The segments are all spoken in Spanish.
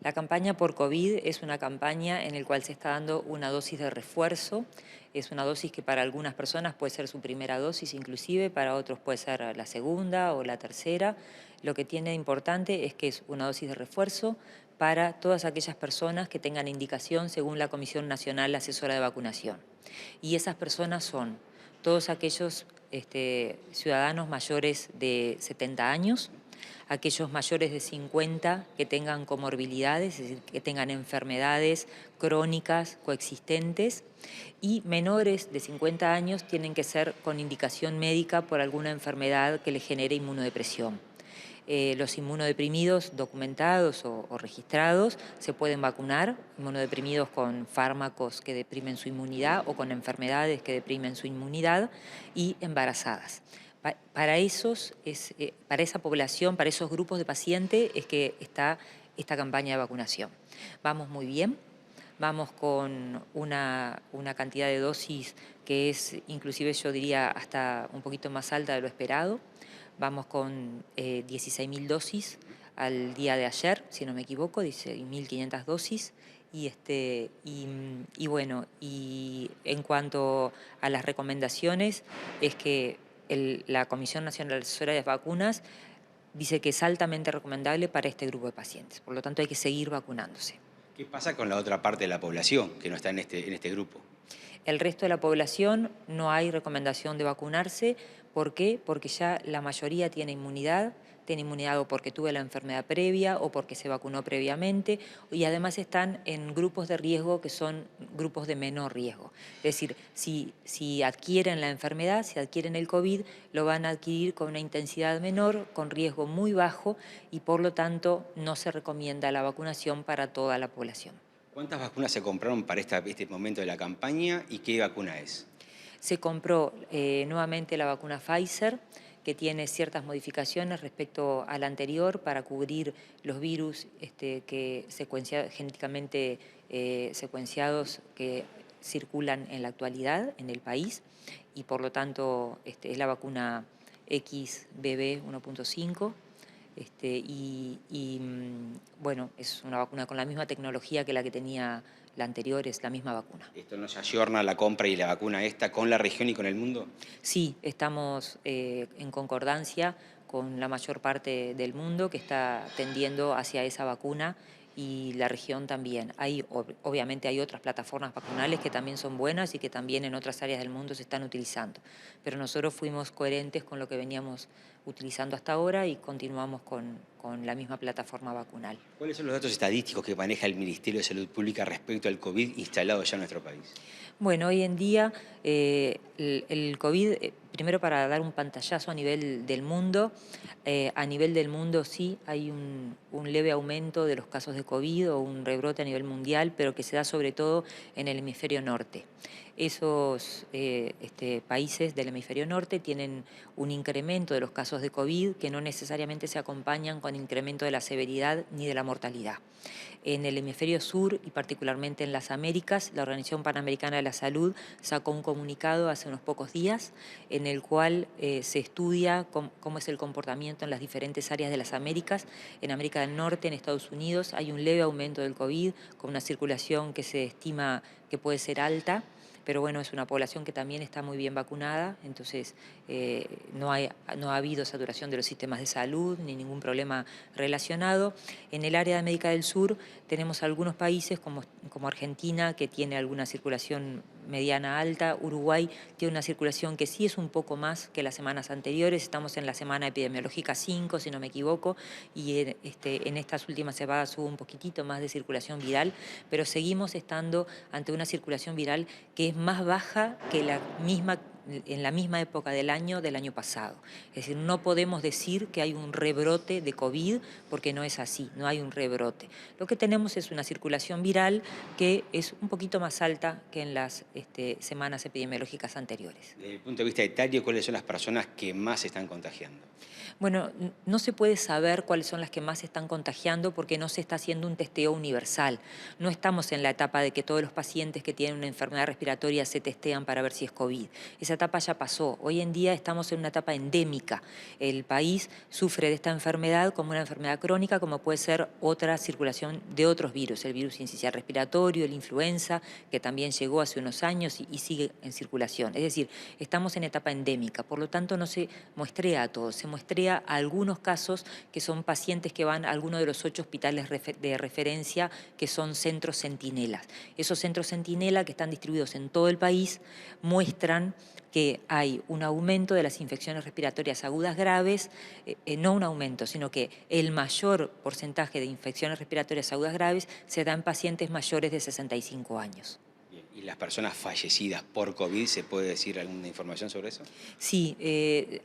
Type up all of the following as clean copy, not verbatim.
La campaña por COVID es una campaña en la cual se está dando una dosis de refuerzo. Es una dosis que para algunas personas puede ser su primera dosis inclusive, para otros puede ser la segunda o la tercera. Lo que tiene de importante es que es una dosis de refuerzo para todas aquellas personas que tengan indicación según la Comisión Nacional Asesora de Vacunación. Y esas personas son todos aquellos ciudadanos mayores de 70 años, aquellos mayores de 50 que tengan comorbilidades, es decir, que tengan enfermedades crónicas coexistentes, y menores de 50 años tienen que ser con indicación médica por alguna enfermedad que les genere inmunodepresión. Los inmunodeprimidos documentados o registrados se pueden vacunar, inmunodeprimidos con fármacos que deprimen su inmunidad o con enfermedades que deprimen su inmunidad, y embarazadas. Para esa población, para esos grupos de pacientes es que está esta campaña de vacunación. Vamos muy bien. Vamos con una cantidad de dosis que es, inclusive yo diría, hasta un poquito más alta de lo esperado. Vamos con 16.000 dosis al día de ayer, si no me equivoco, 16.500 dosis. Y bueno, y en cuanto a las recomendaciones, es que la Comisión Nacional Asesora de Vacunas dice que es altamente recomendable para este grupo de pacientes. Por lo tanto, hay que seguir vacunándose. ¿Qué pasa con la otra parte de la población que no está en este grupo? El resto de la población no hay recomendación de vacunarse. ¿Por qué? Porque ya la mayoría tiene inmunidad o porque tuvo la enfermedad previa o porque se vacunó previamente, y además están en grupos de riesgo que son grupos de menor riesgo. Es decir, si adquieren la enfermedad, si adquieren el COVID, lo van a adquirir con una intensidad menor, con riesgo muy bajo, y por lo tanto no se recomienda la vacunación para toda la población. ¿Cuántas vacunas se compraron para este momento de la campaña y qué vacuna es? Se compró nuevamente la vacuna Pfizer, que tiene ciertas modificaciones respecto a la anterior para cubrir los virus genéticamente secuenciados que circulan en la actualidad en el país, y por lo tanto es la vacuna XBB 1.5. Bueno, es una vacuna con la misma tecnología que la que tenía la anterior, es la misma vacuna. ¿Esto no se ayorna la compra y la vacuna esta con la región y con el mundo? Sí, estamos en concordancia con la mayor parte del mundo que está tendiendo hacia esa vacuna, y la región también. Obviamente hay otras plataformas vacunales que también son buenas y que también en otras áreas del mundo se están utilizando. Pero nosotros fuimos coherentes con lo que veníamos utilizando hasta ahora y continuamos con la misma plataforma vacunal. ¿Cuáles son los datos estadísticos que maneja el Ministerio de Salud Pública respecto al COVID instalado ya en nuestro país? Bueno, hoy en día el COVID, primero para dar un pantallazo a nivel del mundo, sí hay un leve aumento de los casos de COVID o un rebrote a nivel mundial, pero que se da sobre todo en el hemisferio norte. Esos países del hemisferio norte tienen un incremento de los casos de COVID que no necesariamente se acompañan con incremento de la severidad ni de la mortalidad. En el hemisferio sur y particularmente en las Américas, la Organización Panamericana de la Salud sacó un comunicado hace unos pocos días en el cual se estudia cómo es el comportamiento en las diferentes áreas de las Américas. En América del Norte, en Estados Unidos, hay un leve aumento del COVID con una circulación que se estima que puede ser alta, pero bueno, es una población que también está muy bien vacunada, entonces no ha habido saturación de los sistemas de salud ni ningún problema relacionado. En el área de América del Sur tenemos algunos países como Argentina, que tiene alguna circulación mediana alta. Uruguay tiene una circulación que sí es un poco más que las semanas anteriores. Estamos en la semana epidemiológica 5, si no me equivoco, y en estas últimas semanas hubo un poquitito más de circulación viral, pero seguimos estando ante una circulación viral que es más baja que en la misma época del año pasado. Es decir, no podemos decir que hay un rebrote de COVID, porque no es así, no hay un rebrote. Lo que tenemos es una circulación viral que es un poquito más alta que en las semanas epidemiológicas anteriores. Desde el punto de vista etario, ¿cuáles son las personas que más se están contagiando? Bueno, no se puede saber cuáles son las que más se están contagiando porque no se está haciendo un testeo universal. No estamos en la etapa de que todos los pacientes que tienen una enfermedad respiratoria se testean para ver si es COVID. Esa etapa ya pasó. Hoy en día estamos en una etapa endémica. El país sufre de esta enfermedad como una enfermedad crónica, como puede ser otra circulación de otros virus, el virus sincicial respiratorio, el influenza, que también llegó hace unos años y sigue en circulación. Es decir, estamos en etapa endémica, por lo tanto no se muestrea a todos, se muestrea a algunos casos que son pacientes que van a alguno de los 8 hospitales de referencia que son centros centinelas. Esos centros centinela que están distribuidos en todo el país muestran que hay un aumento de las infecciones respiratorias agudas graves, no un aumento, sino que el mayor porcentaje de infecciones respiratorias agudas graves se da en pacientes mayores de 65 años. Bien. ¿Y las personas fallecidas por COVID, se puede decir alguna información sobre eso? Sí,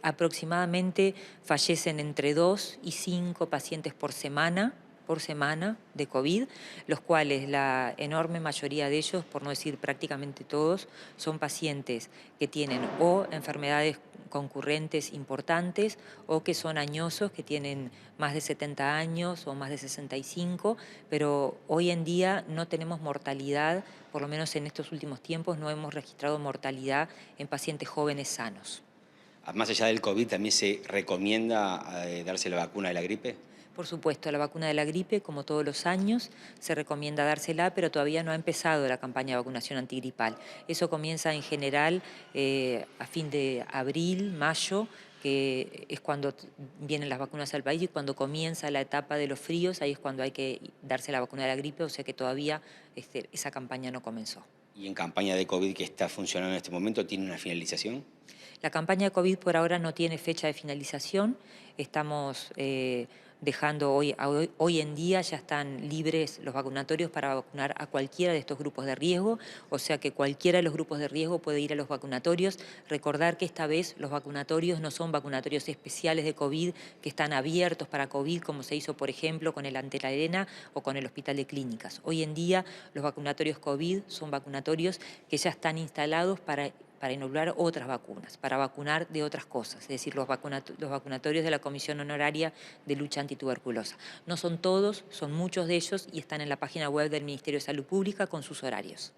aproximadamente fallecen entre 2 y 5 pacientes por semana de COVID, los cuales la enorme mayoría de ellos, por no decir prácticamente todos, son pacientes que tienen o enfermedades concurrentes importantes o que son añosos, que tienen más de 70 años o más de 65, pero hoy en día no tenemos mortalidad, por lo menos en estos últimos tiempos no hemos registrado mortalidad en pacientes jóvenes sanos. Más allá del COVID, ¿también se recomienda darse la vacuna de la gripe? Por supuesto, la vacuna de la gripe, como todos los años, se recomienda dársela, pero todavía no ha empezado la campaña de vacunación antigripal. Eso comienza en general a fin de abril, mayo, que es cuando vienen las vacunas al país y cuando comienza la etapa de los fríos, ahí es cuando hay que darse la vacuna de la gripe, o sea que todavía esa campaña no comenzó. ¿Y en campaña de COVID que está funcionando en este momento, tiene una finalización? La campaña de COVID por ahora no tiene fecha de finalización. Estamos dejando hoy en día ya están libres los vacunatorios para vacunar a cualquiera de estos grupos de riesgo, o sea que cualquiera de los grupos de riesgo puede ir a los vacunatorios. Recordar que esta vez los vacunatorios no son vacunatorios especiales de COVID que están abiertos para COVID, como se hizo, por ejemplo, con el Ante la Arena o con el Hospital de Clínicas. Hoy en día los vacunatorios COVID son vacunatorios que ya están instalados para inocular otras vacunas, para vacunar de otras cosas, es decir, los vacunatorios de la Comisión Honoraria de Lucha Antituberculosa. No son todos, son muchos de ellos y están en la página web del Ministerio de Salud Pública con sus horarios.